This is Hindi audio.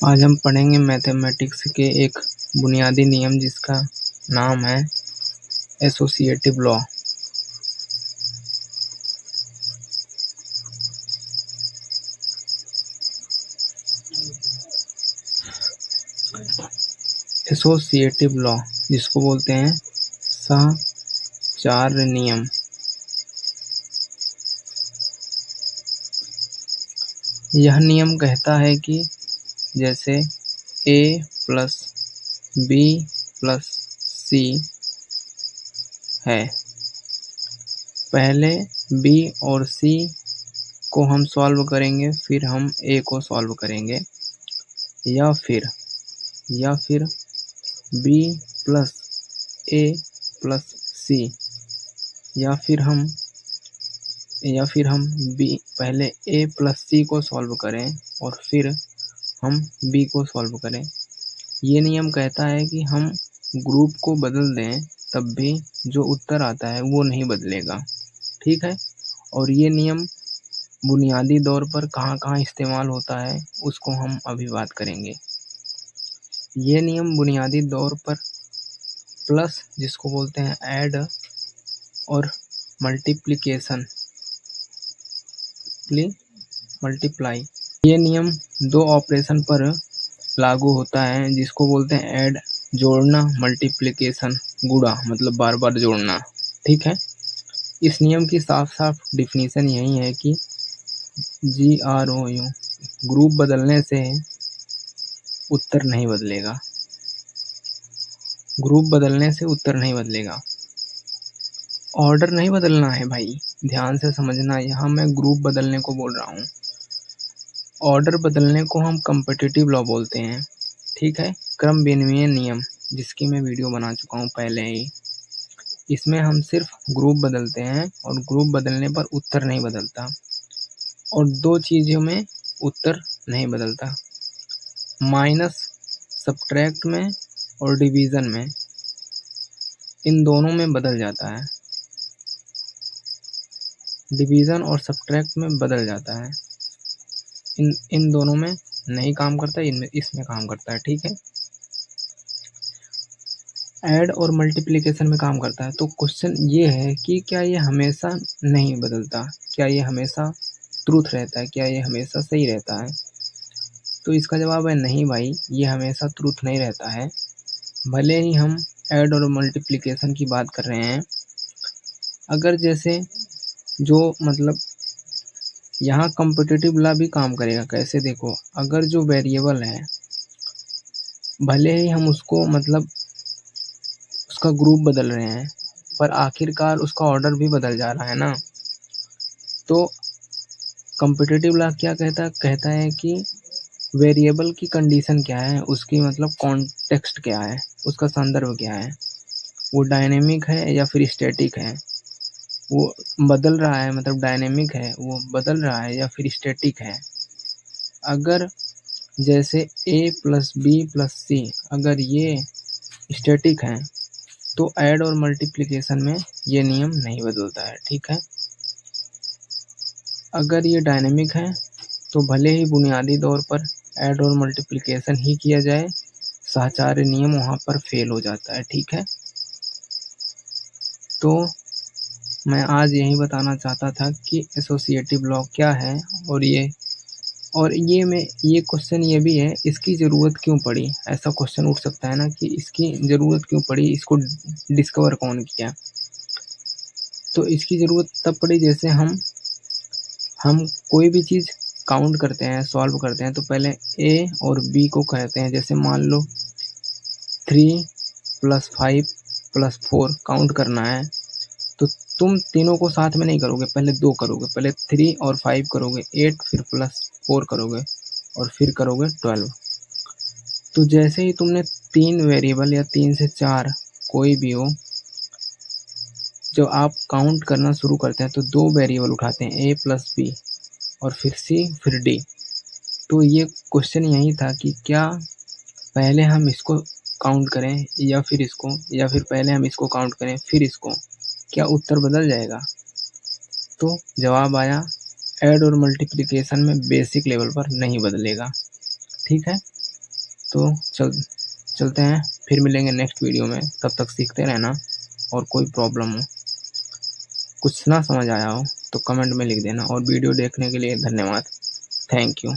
आज हम पढ़ेंगे मैथमेटिक्स के एक बुनियादी नियम जिसका नाम है एसोसिएटिव लॉ। एसोसिएटिव लॉ जिसको बोलते हैं सहचार्य नियम। यह नियम कहता है कि जैसे a प्लस बी प्लस सी है, पहले b और c को हम सॉल्व करेंगे, फिर हम a को सॉल्व करेंगे, या फिर b plus a plus c, या फिर हम पहले a प्लस c को सॉल्व करें और फिर हम b को सॉल्व करें। ये नियम कहता है कि हम ग्रुप को बदल दें तब भी जो उत्तर आता है वो नहीं बदलेगा, ठीक है। और ये नियम बुनियादी तौर पर कहाँ इस्तेमाल होता है उसको हम अभी बात करेंगे। ये नियम बुनियादी तौर पर प्लस जिसको बोलते हैं ऐड और मल्टीप्लाई, ये नियम दो ऑपरेशन पर लागू होता है जिसको बोलते हैं ऐड जोड़ना, मल्टीप्लिकेशन गुणा, मतलब बार बार जोड़ना, ठीक है। इस नियम की साफ साफ डिफिनीशन यही है कि GROU ग्रुप बदलने से उत्तर नहीं बदलेगा, ग्रुप बदलने से उत्तर नहीं बदलेगा। ऑर्डर नहीं बदलना है भाई, ध्यान से समझना, यहाँ मैं ग्रुप बदलने को बोल रहा हूँ। ऑर्डर बदलने को हम कम्पिटिटिव लॉ बोलते हैं, ठीक है। क्रम विनिमय नियम जिसकी मैं वीडियो बना चुका हूँ पहले ही। इसमें हम सिर्फ ग्रुप बदलते हैं और ग्रुप बदलने पर उत्तर नहीं बदलता, और दो चीज़ों में उत्तर नहीं बदलता, माइनस सब्ट्रैक्ट में और डिवीज़न में, इन दोनों में बदल जाता है। डिवीज़न और सब्ट्रैक्ट में बदल जाता है, इन दोनों में नहीं काम करता, इसमें काम करता है, ठीक है। ऐड और मल्टीप्लिकेशन में काम करता है। तो क्वेश्चन ये है कि क्या ये हमेशा नहीं बदलता, क्या ये हमेशा ट्रूथ रहता है, क्या ये हमेशा सही रहता है? तो इसका जवाब है नहीं भाई, ये हमेशा ट्रूथ नहीं रहता है। भले ही हम ऐड और मल्टीप्लिकेशन की बात कर रहे हैं, अगर जैसे जो मतलब यहाँ कम्पिटिटिव लॉ भी काम करेगा। कैसे देखो, अगर जो वेरिएबल है भले ही हम उसको मतलब उसका ग्रुप बदल रहे हैं, पर आखिरकार उसका ऑर्डर भी बदल जा रहा है ना। तो कम्पिटिटिव लॉ क्या कहता है कि वेरिएबल की कंडीशन क्या है, उसकी मतलब कॉन्टेक्स्ट क्या है, उसका संदर्भ क्या है, वो डायनेमिक है या फिर स्टैटिक है, वो बदल रहा है मतलब डायनेमिक है, वो बदल रहा है या फिर स्टैटिक है। अगर जैसे a प्लस बी प्लस सी अगर ये स्टैटिक है तो ऐड और मल्टीप्लिकेशन में ये नियम नहीं बदलता है, ठीक है। अगर ये डायनेमिक है तो भले ही बुनियादी तौर पर ऐड और मल्टीप्लिकेशन ही किया जाए, सहचार्य नियम वहाँ पर फेल हो जाता है, ठीक है। तो मैं आज यही बताना चाहता था कि एसोसिएटिव लॉ क्या है, और ये क्वेश्चन ये भी है, इसकी ज़रूरत क्यों पड़ी। ऐसा क्वेश्चन उठ सकता है ना कि इसकी ज़रूरत क्यों पड़ी, इसको डिस्कवर कौन किया। तो इसकी ज़रूरत तब पड़ी जैसे हम कोई भी चीज़ काउंट करते हैं, सॉल्व करते हैं, तो पहले a और b को कहते हैं। जैसे मान लो 3 + 5 + 4 काउंट करना है, तो तुम तीनों को साथ में नहीं करोगे, पहले 2 करोगे, पहले 3 और 5 करोगे 8, फिर +4 करोगे और फिर करोगे 12। तो जैसे ही तुमने 3 वेरिएबल या 3 से 4 कोई भी हो, जब आप काउंट करना शुरू करते हैं तो 2 वेरिएबल उठाते हैं, a + b और फिर c फिर d। तो ये क्वेश्चन यही था कि क्या पहले हम इसको काउंट करें या फिर इसको, या फिर पहले हम इसको काउंट करें फिर इसको, क्या उत्तर बदल जाएगा। तो जवाब आया ऐड और मल्टीप्लिकेशन में बेसिक लेवल पर नहीं बदलेगा, ठीक है। तो चलते हैं, फिर मिलेंगे नेक्स्ट वीडियो में। तब तक सीखते रहना, और कोई प्रॉब्लम हो, कुछ ना समझ आया हो तो कमेंट में लिख देना। और वीडियो देखने के लिए धन्यवाद। Thank you.